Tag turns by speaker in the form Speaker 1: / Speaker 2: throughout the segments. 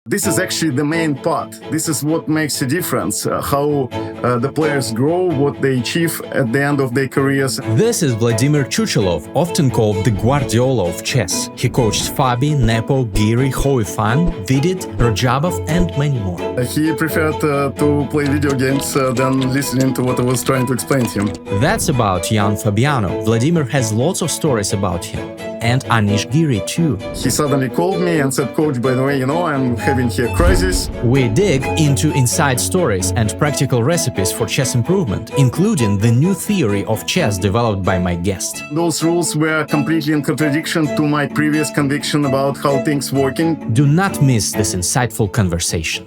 Speaker 1: This is actually the main part. This is what makes a difference, how the players grow, what they achieve at the end of their careers.
Speaker 2: This is Vladimir Chuchelov, often called the Guardiola of chess. He coached Fabi, Nepo, Giri, Fan, Vidit, Rajabov and many more.
Speaker 1: He preferred to play video games than listening to what I was trying to explain to him.
Speaker 2: That's about young Fabiano. Vladimir has lots of stories about him. And Anish Giri too.
Speaker 1: He suddenly called me and said, "Coach, by the way, I'm having here crisis."
Speaker 2: We dig into inside stories and practical recipes for chess improvement, including the new theory of chess developed by my guest.
Speaker 1: Those rules were completely in contradiction to my previous conviction about how things working.
Speaker 2: Do not miss this insightful conversation.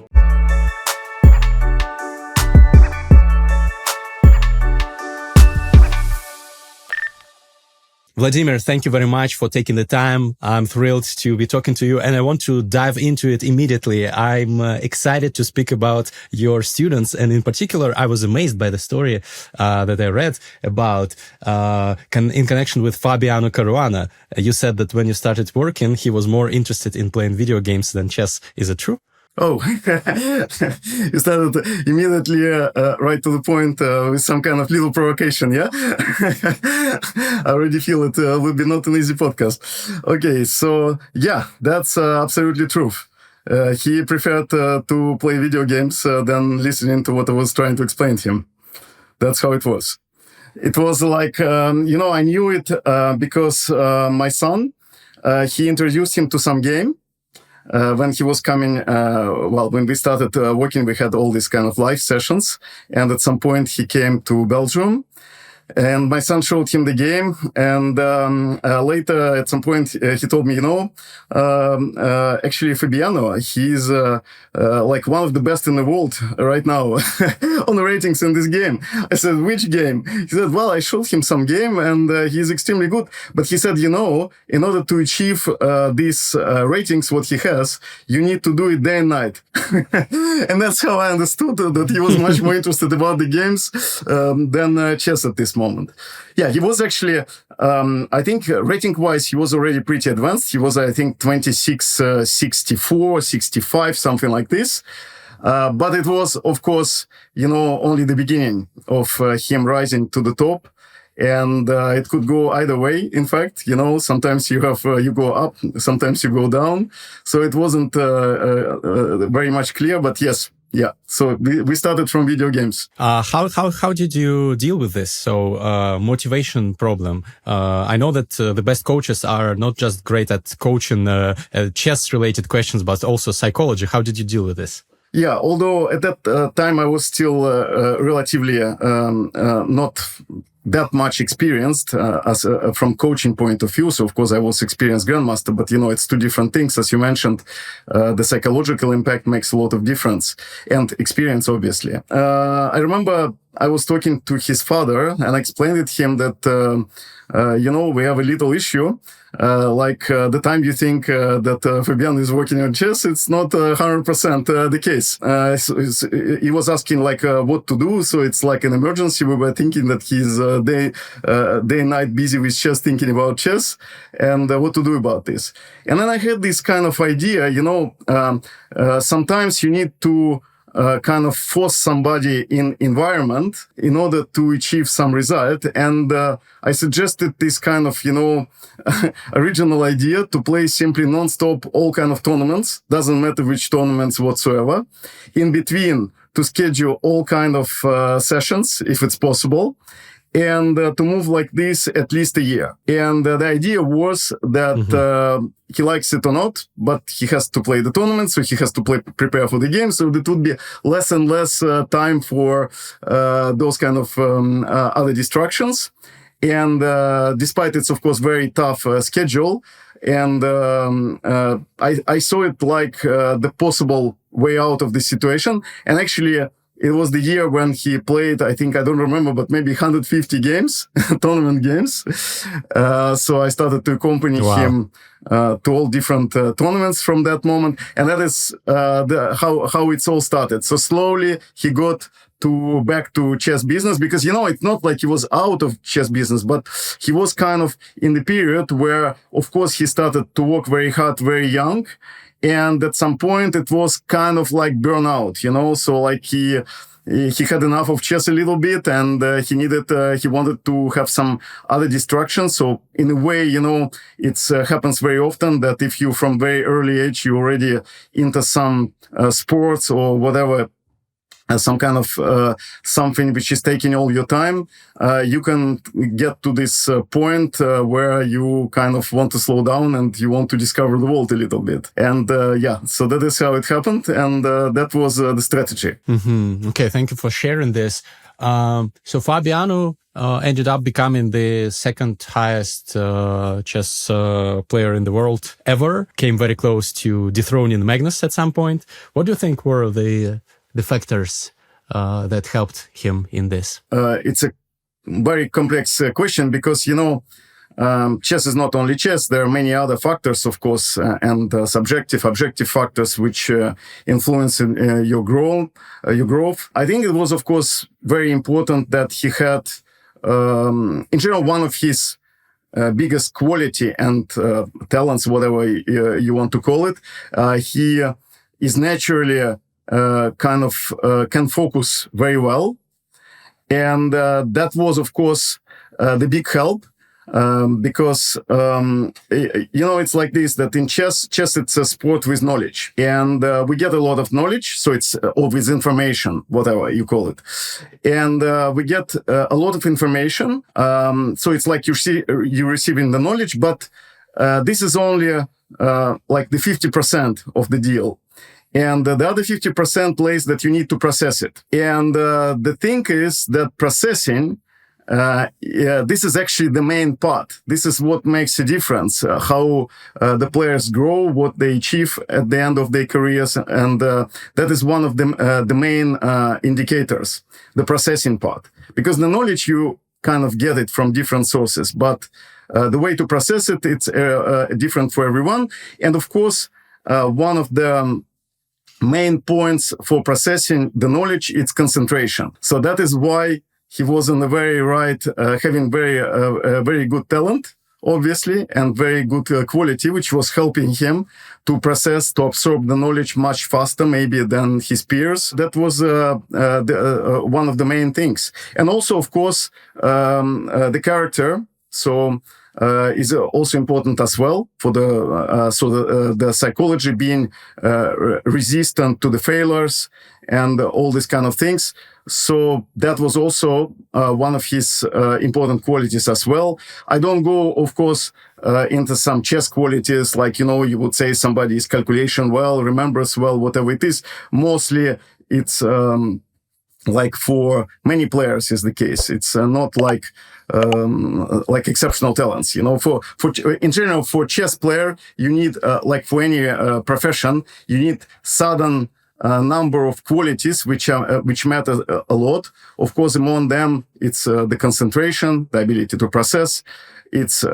Speaker 2: Vladimir, thank you very much for taking the time. I'm thrilled to be talking to you and I want to dive into it immediately. I'm excited to speak about your students, and in particular, I was amazed by the story that I read about in connection with Fabiano Caruana. You said that when you started working, he was more interested in playing video games than chess. Is it true?
Speaker 1: Oh, you started immediately right to the point with some kind of little provocation, yeah? I already feel it will be not an easy podcast. Okay, so yeah, that's absolutely true. He preferred to play video games than listening to what I was trying to explain to him. That's how it was. It was like, I knew it because my son, he introduced him to some game. When he was coming, when we started working, we had all these kind of live sessions. And at some point he came to Belgium and my son showed him the game. And later at some point he told me, actually Fabiano, he's like one of the best in the world right now on the ratings in this game. I said, which game? He said, well, I showed him some game and he's extremely good. But he said, in order to achieve these ratings, what he has, you need to do it day and night. And that's how I understood that he was much more interested about the games than chess at this moment. Yeah, he was actually, I think rating-wise, he was already pretty advanced. He was, I think, 26, 64, 65, something like this. But it was, of course, only the beginning of him rising to the top. And it could go either way. In fact, sometimes you go up, sometimes you go down. So it wasn't very much clear, but yes. Yeah, so we started from video games.
Speaker 2: How did you deal with this? So motivation problem. I know that the best coaches are not just great at coaching chess-related questions, but also psychology. How did you deal with this?
Speaker 1: Yeah, although at that time I was still relatively not that much experienced as from coaching point of view. So of course I was experienced grandmaster, but it's two different things. As you mentioned, the psychological impact makes a lot of difference, and experience obviously. I remember I was talking to his father and I explained to him that we have a little issue. The time you think that Fabiano is working on chess, it's not 100% the case. So he was asking what to do. So it's like an emergency. We were thinking that he's day and night busy with chess, thinking about chess and what to do about this. And then I had this kind of idea, sometimes you need to kind of force somebody in environment in order to achieve some result. And I suggested this kind of, original idea to play simply non-stop all kind of tournaments, doesn't matter which tournaments whatsoever, in between to schedule all kind of sessions, if it's possible, and to move like this at least a year. And the idea was that he likes it or not, but he has to play the tournament, so he has to prepare for the game. So it would be less and less time for those kind of other distractions. And despite its, of course, very tough schedule, and I saw it like the possible way out of this situation. And actually, it was the year when he played, I think, I don't remember, but maybe 150 games, tournament games. So I started to accompany him to all different tournaments from that moment. And that is how it's all started. So slowly he got back to chess business, because, it's not like he was out of chess business, but he was kind of in the period where, of course, he started to work very hard, very young. And at some point, it was kind of like burnout, So like he had enough of chess a little bit, and he wanted to have some other distractions. So in a way, it happens very often that if you from very early age, you're already into some sports or whatever, some kind of something which is taking all your time, you can get to this point where you kind of want to slow down and you want to discover the world a little bit. And so that is how it happened. And that was the strategy.
Speaker 2: Okay, thank you for sharing this. So Fabiano ended up becoming the second highest chess player in the world ever, came very close to dethroning Magnus at some point. What do you think were the factors that helped him in this?
Speaker 1: It's a very complex question because, chess is not only chess. There are many other factors, of course, and subjective, objective factors which influence your growth. I think it was, of course, very important that he had, in general, one of his biggest quality and talents, whatever you want to call it. He is naturally can focus very well. And that was, of course, the big help. Because, it's like this, that in chess, it's a sport with knowledge. And we get a lot of knowledge. So it's always information, whatever you call it. And we get a lot of information. So it's like you're receiving the knowledge, but this is only like the 50% of the deal. And the other 50% lays that you need to process it. And the thing is that processing, this is actually the main part. This is what makes a difference, how the players grow, what they achieve at the end of their careers. And that is one of the main indicators, the processing part. Because the knowledge, you kind of get it from different sources. But the way to process it, it's different for everyone. And of course, one of the main points for processing the knowledge, it's concentration. So that is why he was on the very right, having very good talent, obviously, and very good quality, which was helping him to process, to absorb the knowledge much faster, maybe than his peers. That was one of the main things. And also, of course, the character. So is also important as well for the psychology, being resistant to the failures and all these kind of things. So that was also one of his important qualities as well. I don't go, of course, into some chess qualities like, you would say somebody is calculation well, remembers well, whatever it is. Mostly it's like for many players is the case. It's not like exceptional talents, for in general, for chess player, you need, like for any profession, you need sudden number of qualities which matter a lot. Of course, among them, it's the concentration, the ability to process. It's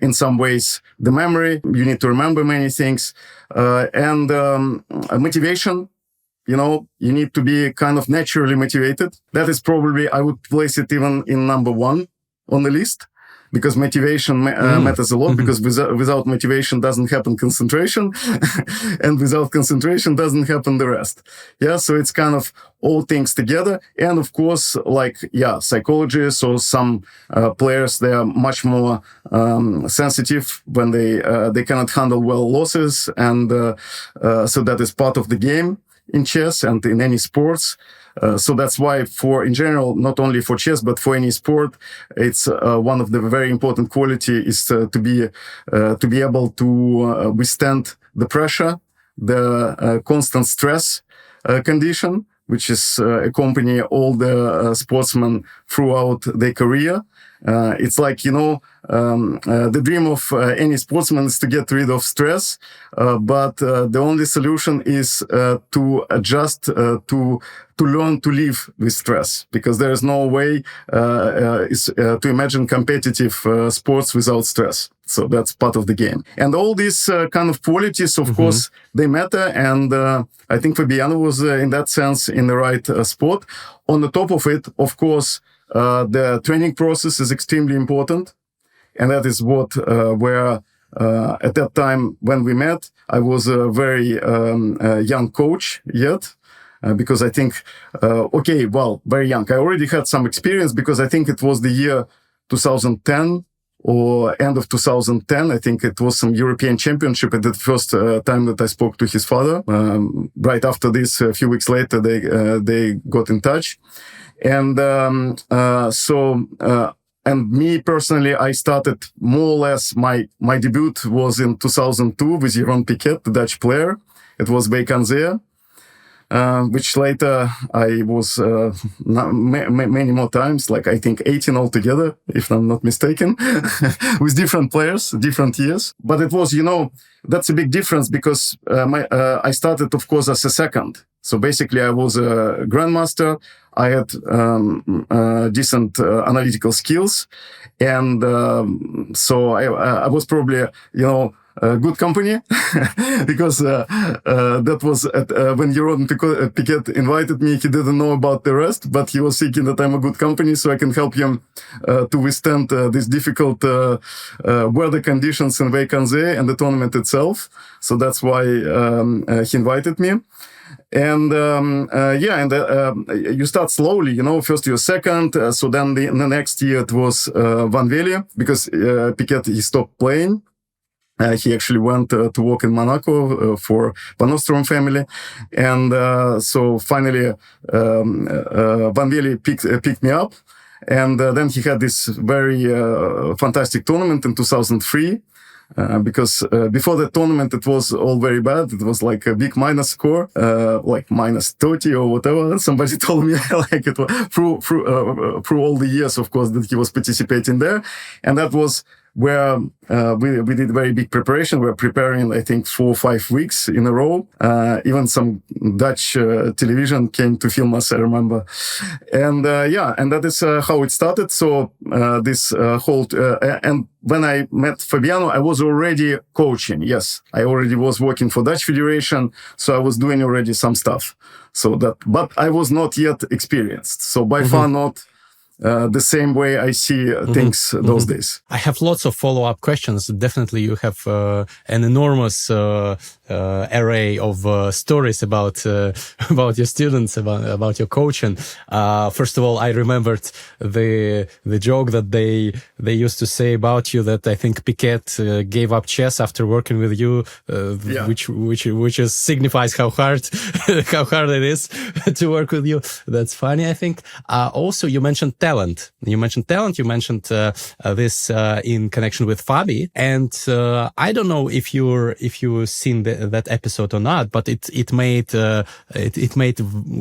Speaker 1: in some ways the memory. You need to remember many things, and motivation. You need to be kind of naturally motivated. That is probably, I would place it even in number one on the list, because motivation matters a lot, because without motivation doesn't happen concentration, and without concentration doesn't happen the rest. Yeah, so it's kind of all things together. And of course, psychology. So some players, they are much more sensitive when they cannot handle well losses, and so that is part of the game in chess and in any sports. So that's why in general, not only for chess, but for any sport, it's one of the very important quality is to be able to withstand the pressure, the constant stress condition, which is accompany all the sportsmen throughout their career. It's like, the dream of any sportsman is to get rid of stress, but the only solution is to adjust, to learn to live with stress, because there is no way to imagine competitive sports without stress. So that's part of the game. And all these kind of qualities, of course, they matter. And I think Fabiano was, in that sense, in the right spot. On the top of it, of course, the training process is extremely important. And that is where At that time when we met, I was a very young coach yet. Because I think, very young. I already had some experience because I think it was the year 2010 or end of 2010. I think it was some European Championship at the first time that I spoke to his father. Right after this, a few weeks later, they got in touch. And and me personally, I started more or less, my debut was in 2002 with Jeroen Piquet, the Dutch player. It was Wijk aan Zee. Which later I was many more times, like I think 18 altogether, if I'm not mistaken, with different players, different years. But it was, that's a big difference because I started, of course, as a second. So basically, I was a grandmaster. I had decent analytical skills, and so I was probably, good company because that was when Jeroen Piquet invited me. He didn't know about the rest, but he was thinking that I'm a good company, so I can help him to withstand these difficult weather conditions in Wijk aan Zee and the tournament itself. So that's why he invited me. And you start slowly, first you're second. So then the next year it was Van Vele, because Piquet, he stopped playing. He actually went to work in Monaco for Panostrom family. And so finally, Van Vele picked me up. And then he had this very fantastic tournament in 2003. Because before the tournament, it was all very bad. It was like a big minus score, like minus 30 or whatever. Somebody told me like it was through all the years, of course, that he was participating there. And that was where we did very big preparation. We were preparing, I think, 4 or 5 weeks in a row. Even some Dutch television came to film us, I remember. And and that is how it started. So this whole... and when I met Fabiano, I was already coaching. Yes, I already was working for Dutch Federation. So I was doing already some stuff. But I was not yet experienced. So by far not... the same way I see things those days.
Speaker 2: I have lots of follow-up questions. Definitely you have an enormous array of stories about your students, about your coaching. First of all, I remembered the joke that they used to say about you, that I think Piquet gave up chess after working with you, which signifies how hard it is to work with you. That's funny, I think. Also, you mentioned talent. You mentioned this in connection with Fabi, and I don't know if you've seen that episode or not, but it made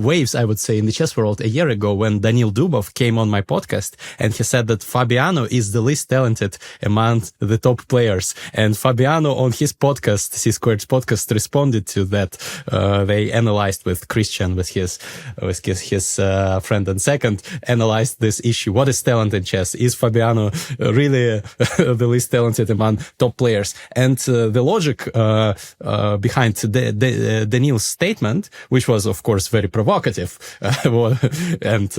Speaker 2: waves, I would say, in the chess world a year ago when Daniil Dubov came on my podcast, and he said that Fabiano is the least talented among the top players. And Fabiano on his podcast, C-Squared's podcast, responded to that. They analyzed with Christian, with his friend and second, analyzed this issue. What is talent in chess? Is Fabiano really the least talented among top players? And the logic behind Daniil's statement, which was of course very provocative and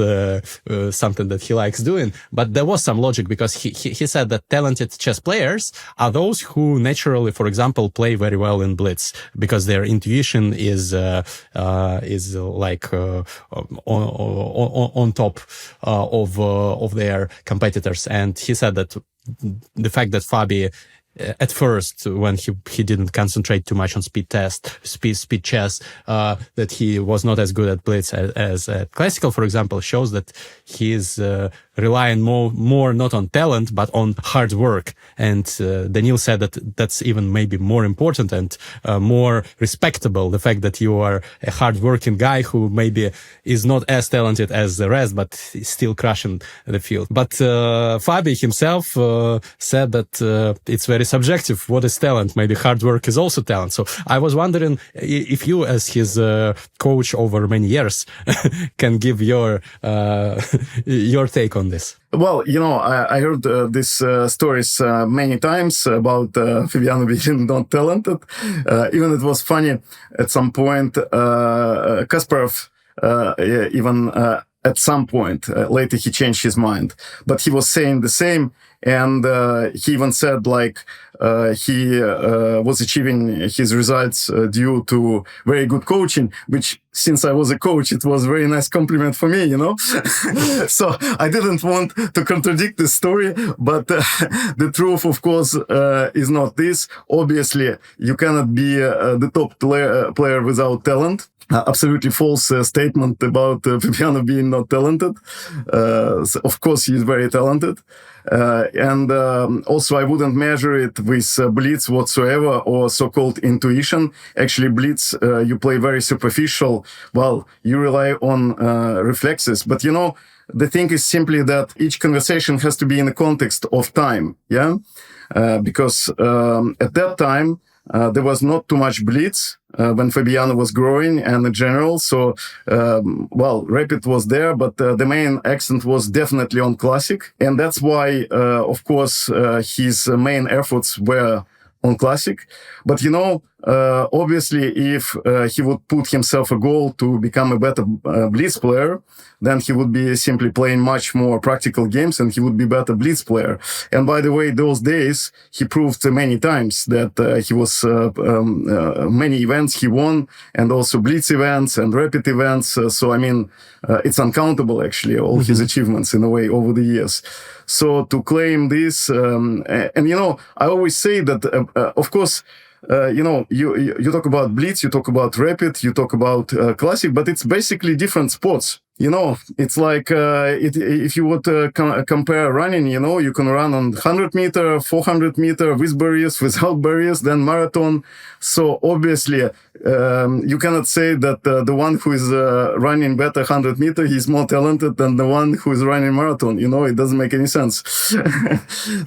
Speaker 2: something that he likes doing, but there was some logic, because he said that talented chess players are those who naturally, for example, play very well in blitz because their intuition is like on top of their competitors. And he said that the fact that Fabi at first, when he didn't concentrate too much on speed chess, that he was not as good at blitz as at classical, for example, shows that he is relying more not on talent but on hard work. And Daniil said that that's even maybe more important and more respectable, the fact that you are a hard-working guy who maybe is not as talented as the rest but is still crushing the field. But Fabi himself said that it's very subjective. What is talent? Maybe hard work is also talent. So I was wondering if you, as his coach over many years, can give your take on this.
Speaker 1: Well, I heard these stories many times about Fabiano being not talented. Even it was funny at some point. Kasparov even at some point. Later, he changed his mind. But he was saying the same. And he even said, like, he was achieving his results due to very good coaching, which, since I was a coach, it was a very nice compliment for me, So I didn't want to contradict this story, but the truth, of course, is not this. Obviously, you cannot be the top player without talent. Absolutely false statement about Fabiano being not talented. So of course, he's very talented. And also, I wouldn't measure it with blitz whatsoever or so-called intuition. Actually, blitz, you play very superficial. Well, you rely on reflexes. But, the thing is simply that each conversation has to be in the context of time. Yeah. Because at that time, there was not too much blitz when Fabiano was growing and in general. So, rapid was there, but the main accent was definitely on classic. And that's why, of course, his main efforts were on classic. But, obviously, if he would put himself a goal to become a better blitz player, then he would be simply playing much more practical games and he would be better blitz player. And by the way, those days, he proved many times that he was many events he won, and also blitz events and rapid events. So, it's uncountable, actually, all his achievements in a way over the years. So to claim this, I always say that, of course, you talk about blitz, you talk about rapid, you talk about classic, but it's basically different sports. It's like if you would compare running, you can run on 100 meter, 400 meter with barriers, without barriers, then marathon. So obviously, you cannot say that the one who is running better 100 meter, he's more talented than the one who is running marathon. It doesn't make any sense.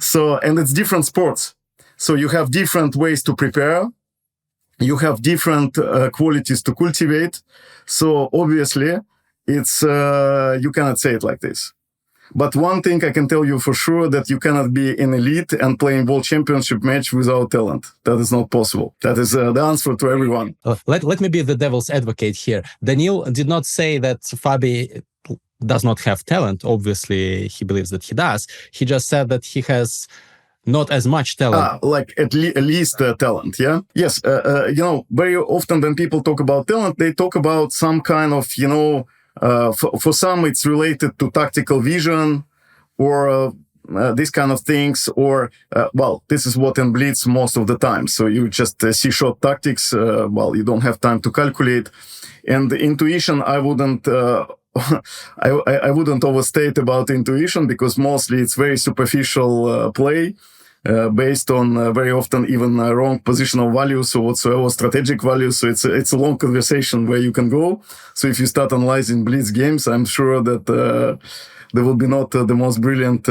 Speaker 1: So, and it's different sports. So you have different ways to prepare. You have different qualities to cultivate. So obviously, it's you cannot say it like this. But one thing I can tell you for sure, that you cannot be an elite and playing world championship match without talent. That is not possible. That is the answer to everyone.
Speaker 2: Let me be the devil's advocate here. Daniil did not say that Fabi does not have talent. Obviously, he believes that he does. He just said that he has not as much talent.
Speaker 1: Like at least talent, yeah? Yes, very often when people talk about talent, they talk about some kind of, for some it's related to tactical vision or these kind of things, or, this is what in blitz most of the time. So you just see short tactics, you don't have time to calculate. And the intuition, I wouldn't... I wouldn't overstate about intuition, because mostly it's very superficial play. Based on very often even wrong positional values or whatsoever, strategic values. So it's a long conversation where you can go. So if you start analyzing blitz games, I'm sure that there will be not the most brilliant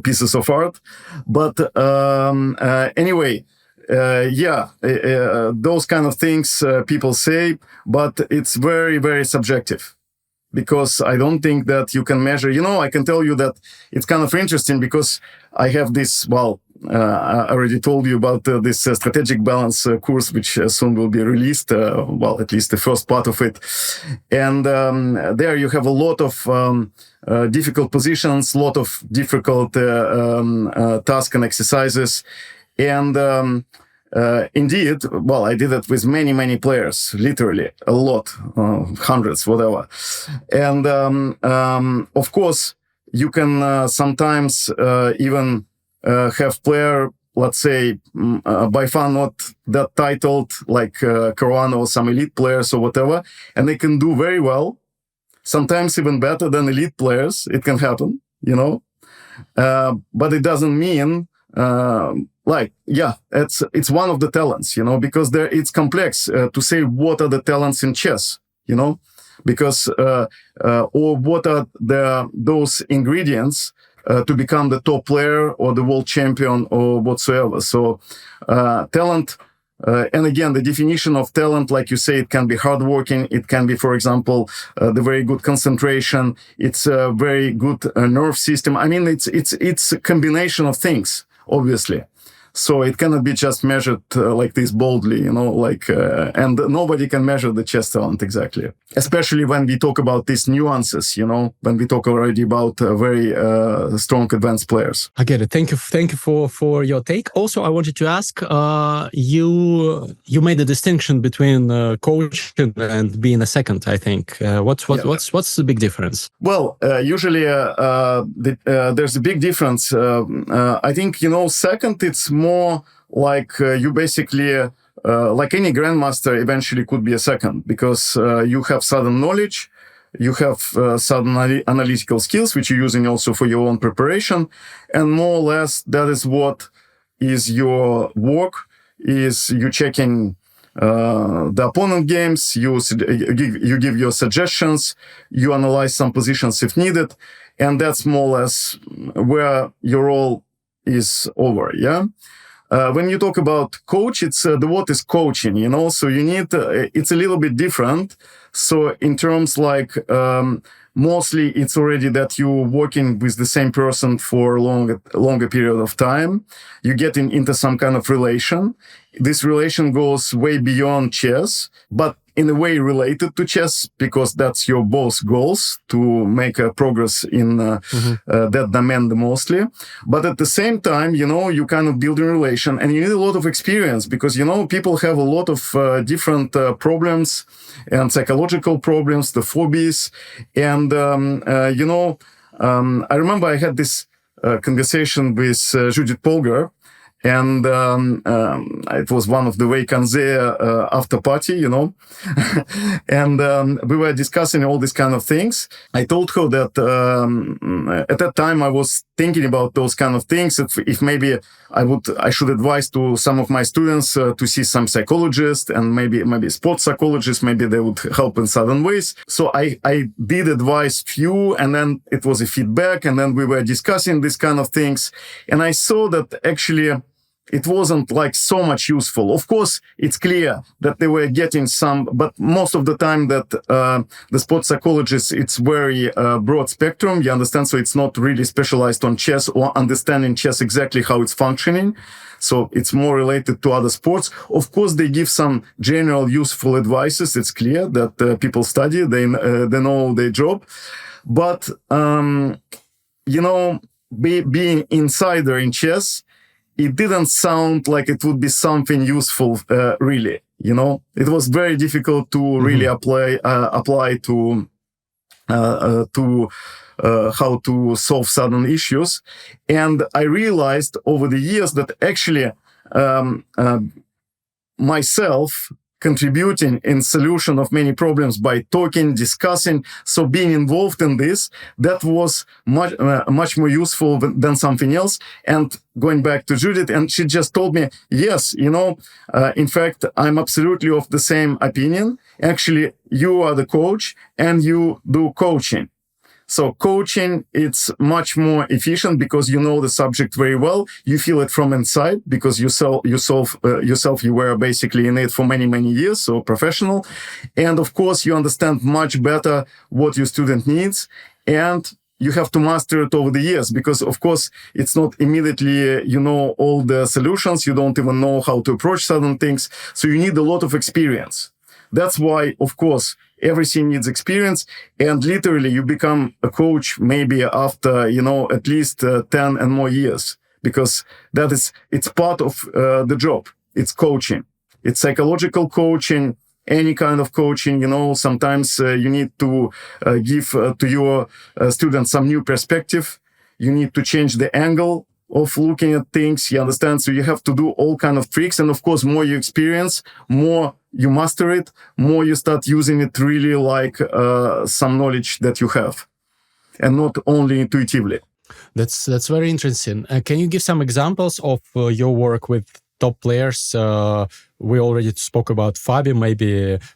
Speaker 1: pieces of art. But anyway, those kind of things people say, but it's very, very subjective. Because I don't think that you can measure, I can tell you that it's kind of interesting, because I have this, I already told you about this strategic balance course, which soon will be released, at least the first part of it. And there you have a lot of difficult positions, a lot of difficult tasks and exercises. And indeed, I did it with many, many players, literally a lot, hundreds, whatever. And of course, you can sometimes even have player, let's say, by far not that titled, like Caruana or some elite players or whatever, and they can do very well, sometimes even better than elite players. It can happen, but it doesn't mean... it's one of the talents, because it's complex to say what are the talents in chess, because or what are those ingredients to become the top player or the world champion or whatsoever. So talent, and again, the definition of talent, like you say, it can be hardworking. It can be, for example, the very good concentration. It's a very good nerve system. I mean, it's a combination of things, obviously. So it cannot be just measured like this boldly, and nobody can measure the chess talent exactly. Especially when we talk about these nuances, when we talk already about very strong advanced players.
Speaker 2: I get it. Thank you for your take. Also, I wanted to ask, you made a distinction between coaching and being a second, I think. What's the big difference?
Speaker 1: Well, usually there's a big difference. I think, second, it's more like you basically, like any grandmaster eventually could be a second, because you have sudden knowledge, you have sudden analytical skills, which you're using also for your own preparation. And more or less, that is what is your work, is you checking the opponent games, you give your suggestions, you analyze some positions if needed, and that's more or less where your role is over, yeah? When you talk about coach, it's the word is coaching, so you need, it's a little bit different. So in terms like, mostly it's already that you're working with the same person for a longer period of time. You're getting into some kind of relation. This relation goes way beyond chess, but in a way related to chess, because that's your both goals, to make a progress in that domain mostly. But at the same time, you kind of build a relation, and you need a lot of experience, because, people have a lot of different problems and psychological problems, the phobias. And, I remember I had this conversation with Judith Polgar, and it was one of the Weikanze after party, and we were discussing all these kind of things. I told her that at that time I was thinking about those kind of things. If maybe I should advise to some of my students to see some psychologist, and maybe sports psychologists, maybe they would help in certain ways. So I did advise few, and then it was a feedback, and then we were discussing these kind of things, and I saw that actually it wasn't like so much useful. Of course, it's clear that they were getting some, but most of the time that the sports psychologists, it's very broad spectrum, you understand? So it's not really specialized on chess or understanding chess exactly how it's functioning. So it's more related to other sports. Of course, they give some general useful advices. It's clear that people study, they know their job. But, being insider in chess, it didn't sound like it would be something useful, really. It was very difficult to really apply to how to solve certain issues. And I realized over the years that actually myself contributing in solution of many problems by talking, discussing, so being involved in this, that was much more useful than something else. And going back to Judith, and she just told me, yes, in fact, I'm absolutely of the same opinion. Actually, you are the coach and you do coaching. So coaching, it's much more efficient because you know the subject very well. You feel it from inside because you were basically in it for many, many years, so professional. And of course, you understand much better what your student needs, and you have to master it over the years because, of course, it's not immediately, all the solutions. You don't even know how to approach certain things. So you need a lot of experience. That's why, of course, everything needs experience, and literally you become a coach maybe after, at least 10 and more years, because it's part of the job. It's coaching. It's psychological coaching, any kind of coaching, sometimes you need to give to your students some new perspective. You need to change the angle of looking at things, you understand? So you have to do all kind of tricks. And of course, more you experience, more you master it, more you start using it really like some knowledge that you have, and not only intuitively.
Speaker 2: That's very interesting. Can you give some examples of your work with top players? We already spoke about Fabi.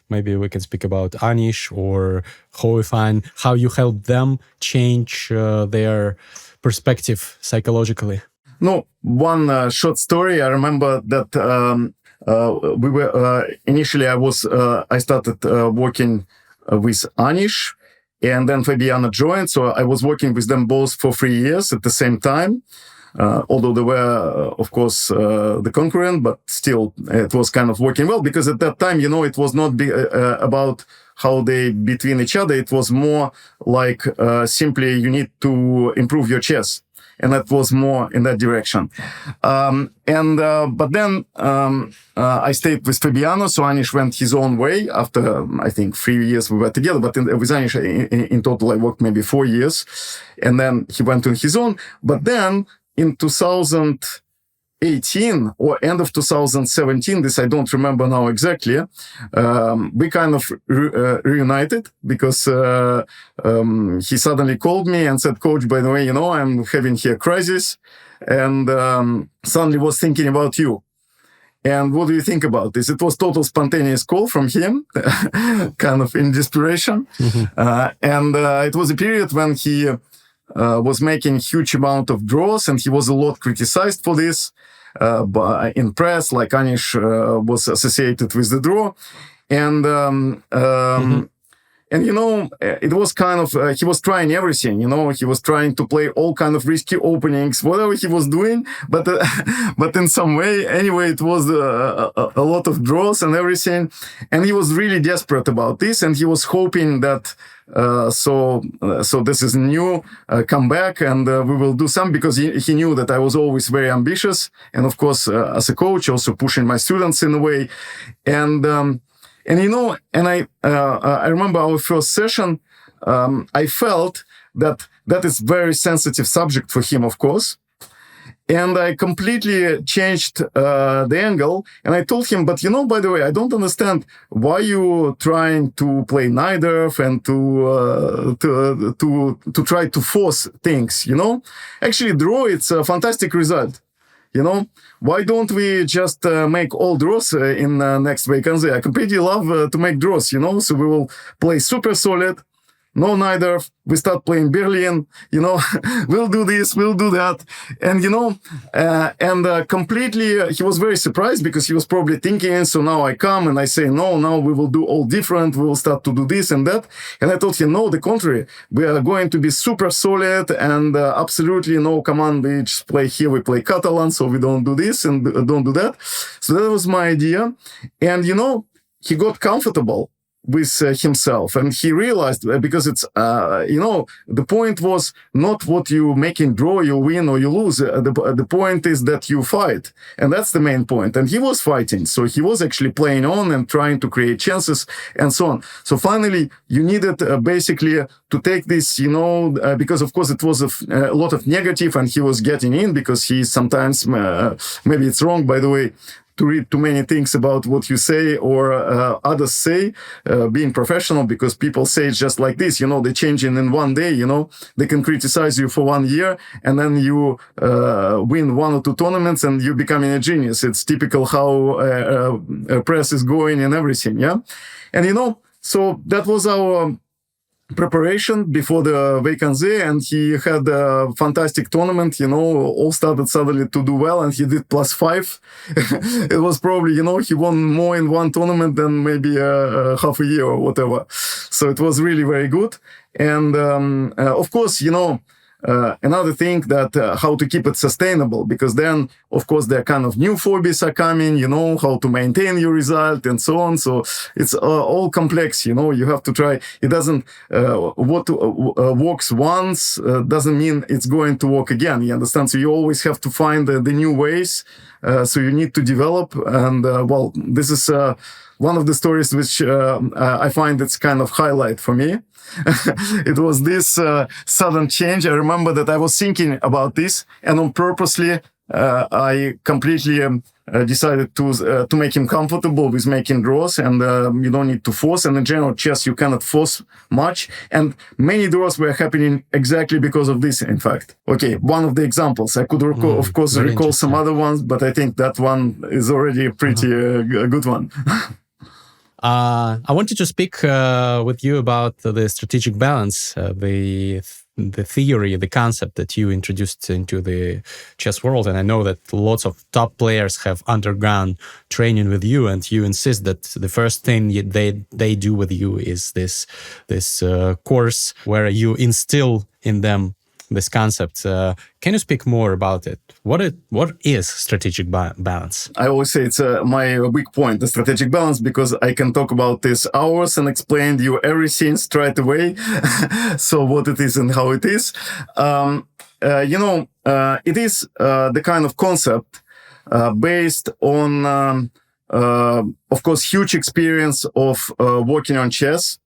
Speaker 2: Maybe we can speak about Anish or Hoifan, how you help them change their perspective psychologically.
Speaker 1: No, one short story. I remember that we were initially. I started working with Anish, and then Fabiano joined. So I was working with them both for 3 years at the same time. although they were, of course, the concurrent, but still it was kind of working well, because at that time, it was not about how they between each other. It was more like simply you need to improve your chess. And that was more in that direction. But then I stayed with Fabiano, so Anish went his own way. After, I think, 3 years we were together, but with Anish in total I worked maybe 4 years. And then he went on his own. But then in 2018 or end of 2017, this I don't remember now exactly, we kind of reunited, because he suddenly called me and said, "Coach, by the way, I'm having here a crisis, and suddenly was thinking about you. And what do you think about this?" It was total spontaneous call from him, kind of in desperation. And it was a period when he was making huge amount of draws, and he was a lot criticized for this in press, like Anish was associated with the draw. And it was kind of, he was trying everything, he was trying to play all kind of risky openings, whatever he was doing, but in some way, anyway, it was a lot of draws and everything. And he was really desperate about this, and he was hoping that, so this is new comeback, and we will do some, because he knew that I was always very ambitious. And of course, as a coach, also pushing my students in a way. And I remember our first session, I felt that is very sensitive subject for him, of course. And I completely changed the angle, and I told him, "But by the way, I don't understand why you trying to play neither and to try to force things. Actually, draw, it's a fantastic result. Why don't we just make all draws in next vacancy? I completely love to make draws, so we will play super solid, no neither. We start playing Berlin, we'll do this, we'll do that." And, completely, he was very surprised, because he was probably thinking, so now I come and I say, "No, now we will do all different. We will start to do this and that." And I told him, "No, the contrary. We are going to be super solid, and absolutely no command. We just play here, we play Catalan, so we don't do this and don't do that." So that was my idea. And, he got comfortable with himself, and he realized, because it's the point was not what you make in draw, you win or you lose. The point is that you fight, and that's the main point. And he was fighting, so he was actually playing on and trying to create chances and so on. So finally, you needed basically to take this, because of course it was a lot of negative, and he was getting in, because he sometimes maybe it's wrong, by the way, to read too many things about what you say or others say, being professional, because people say it's just like this, they change in one day, they can criticize you for 1 year, and then you win 1 or 2 tournaments and you becoming a genius. It's typical how press is going and everything, yeah? And, so that was our preparation before the vacancy, and he had a fantastic tournament, all started suddenly to do well, and he did +5. It was probably, he won more in one tournament than maybe half a year or whatever. So it was really very good. And of course, another thing that how to keep it sustainable, because then, of course, there are kind of new phobies are coming, how to maintain your result and so on. So it's all complex, you have to try. It doesn't, what works once doesn't mean it's going to work again. You understand? So you always have to find the new ways. So you need to develop. And this is one of the stories which I find it's kind of highlight for me. It was this sudden change. I remember that I was thinking about this, and on purposely I completely decided to make him comfortable with making draws, and you don't need to force. And in general chess, you cannot force much. And many draws were happening exactly because of this, in fact. Okay, one of the examples. I could, of course, recall some other ones, but I think that one is already a pretty good one.
Speaker 2: I wanted to speak with you about the strategic balance, the theory, the concept that you introduced into the chess world. And I know that lots of top players have undergone training with you, and you insist that the first thing they do with you is this course where you instill in them this concept. Can you speak more about it? What is strategic balance?
Speaker 1: I always say it's my weak point, the strategic balance, because I can talk about this hours and explain to you everything straight away. So what it is and how it is. It is the kind of concept based on, of course, huge experience of working on chess.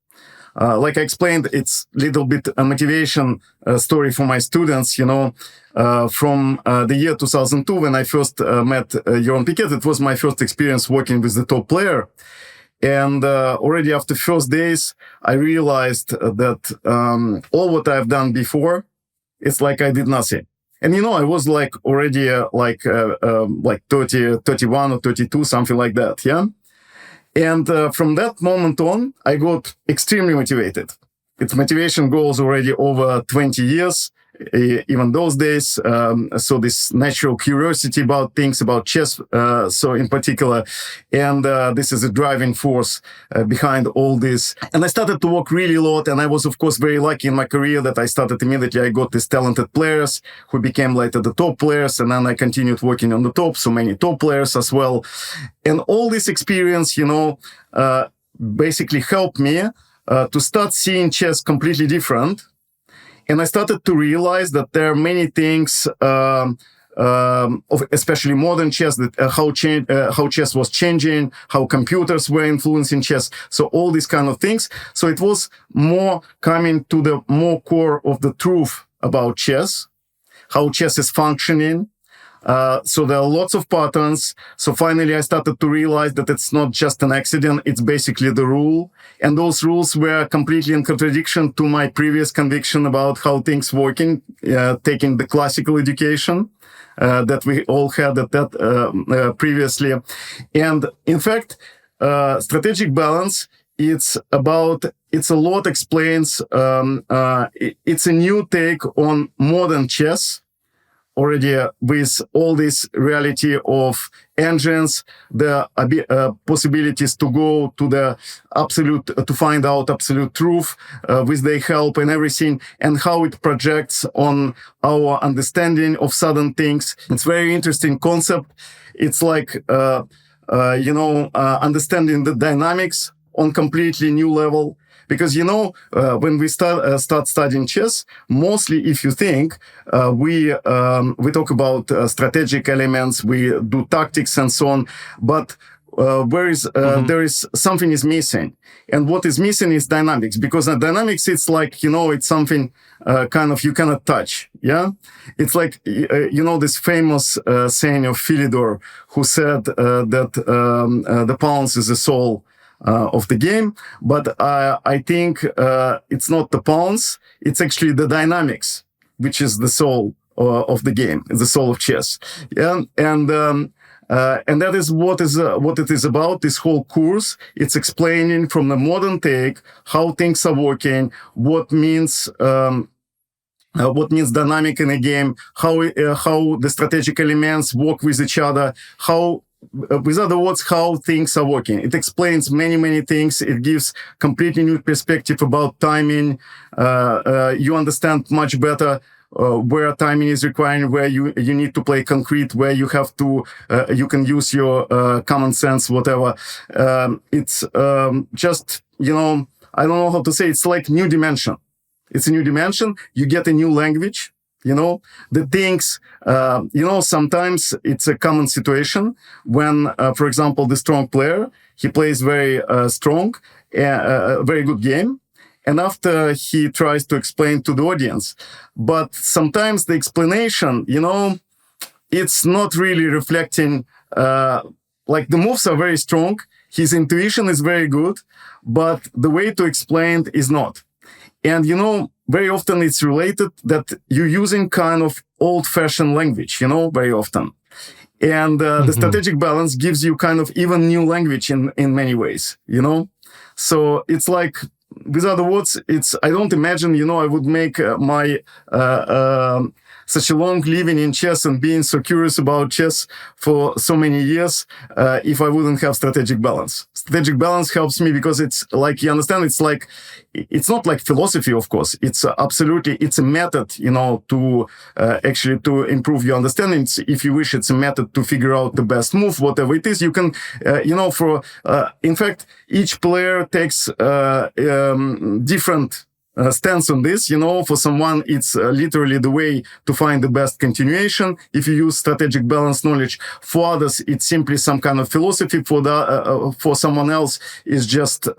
Speaker 1: Like I explained, it's a little bit a motivation story for my students, from the year 2002, when I first met Jeroen Piquet. It was my first experience working with the top player. And already after first days, I realized that all what I've done before, it's like I did nothing. And, I was like already like 30, 31 or 32, something like that, yeah? And from that moment on, I got extremely motivated. Its motivation goes already over 20 years, even those days. So this natural curiosity about things, about chess, so in particular. And this is a driving force behind all this. And I started to work really a lot. And I was, of course, very lucky in my career that I started immediately. I got these talented players who became later the top players. And then I continued working on the top, so many top players as well. And all this experience, basically helped me to start seeing chess completely different. And I started to realize that there are many things, especially modern chess, that how chess was changing, how computers were influencing chess. So all these kind of things. So it was more coming to the more core of the truth about chess, how chess is functioning. So there are lots of patterns. So finally, I started to realize that it's not just an accident. It's basically the rule. And those rules were completely in contradiction to my previous conviction about how things working, taking the classical education that we all had at that previously. And in fact, strategic balance, it's a lot explains, it's a new take on modern chess. Already with all this reality of engines, the possibilities to go to the absolute, to find out absolute truth with their help and everything, and how it projects on our understanding of certain things. It's very interesting concept. It's like, understanding the dynamics on completely new level. Because, when we start studying chess, mostly if you think, we talk about strategic elements, we do tactics and so on, but there is something is missing. And what is missing is dynamics, because dynamics, it's like, it's something kind of you cannot touch. Yeah. It's like, this famous saying of Philidor, who said that the pawns is the soul of the game, but I think it's not the pawns, it's actually the dynamics, which is the soul of the game, the soul of chess. Yeah, and that is what it is about. This whole course, it's explaining from the modern take how things are working, what means dynamic in a game, how the strategic elements work with each other, with other words, how things are working. It explains many, many things. It gives completely new perspective about timing. You understand much better where timing is required, where you need to play concrete, where you have to, you can use your common sense, whatever. It's just, I don't know how to say, it's like new dimension. It's a new dimension. You get a new language. The things, sometimes it's a common situation when, for example, the strong player, he plays very strong, a very good game. And after he tries to explain to the audience, but sometimes the explanation, it's not really reflecting, like the moves are very strong. His intuition is very good, but the way to explain is not. And, very often it's related that you're using kind of old-fashioned language, very often. And the strategic balance gives you kind of even new language in many ways, So it's like, with other words, I don't imagine, I would make my such a long living in chess and being so curious about chess for so many years if I wouldn't have strategic balance. Strategic balance helps me because it's like, you understand, it's not like philosophy, of course. It's absolutely, it's a method, to actually to improve your understanding. If you wish, it's a method to figure out the best move, whatever it is. You can, in fact, each player takes different stance on this. For someone, it's literally the way to find the best continuation if you use strategic balance knowledge. For others, it's simply some kind of philosophy. For someone else, it's just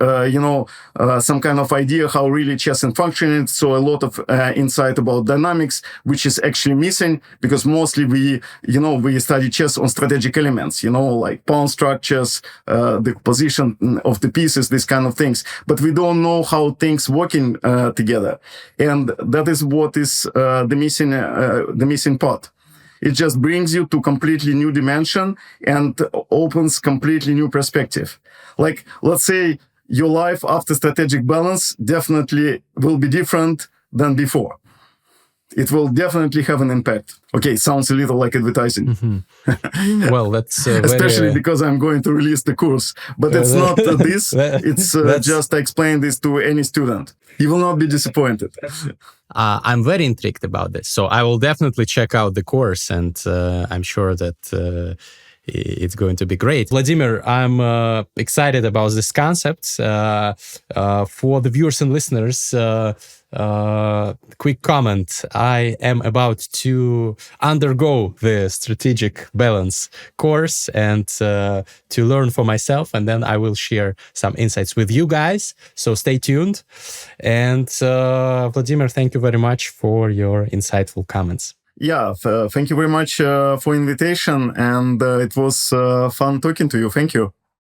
Speaker 1: some kind of idea how really chess is functioning. So a lot of insight about dynamics, which is actually missing because mostly we study chess on strategic elements. Like pawn structures, the position of the pieces, these kind of things. But we don't know how things working together, and that is what is the missing part. It just brings you to completely new dimension and opens completely new perspective. Like, let's say your life after strategic balance definitely will be different than before. It will definitely have an impact. Okay, sounds a little like advertising.
Speaker 2: Mm-hmm. Well, that's
Speaker 1: especially because I'm going to release the course. But it's not this. It's just I explain this to any student. You will not be disappointed.
Speaker 2: I'm very intrigued about this. So I will definitely check out the course, and I'm sure that it's going to be great. Vladimir, I'm excited about this concept. For the viewers and listeners, quick comment. I am about to undergo the strategic balance course and to learn for myself, and then I will share some insights with you guys. So stay tuned. And Vladimir, thank you very much for your insightful comments.
Speaker 1: Yeah, thank you very much for invitation, and it was fun talking to you. Thank you.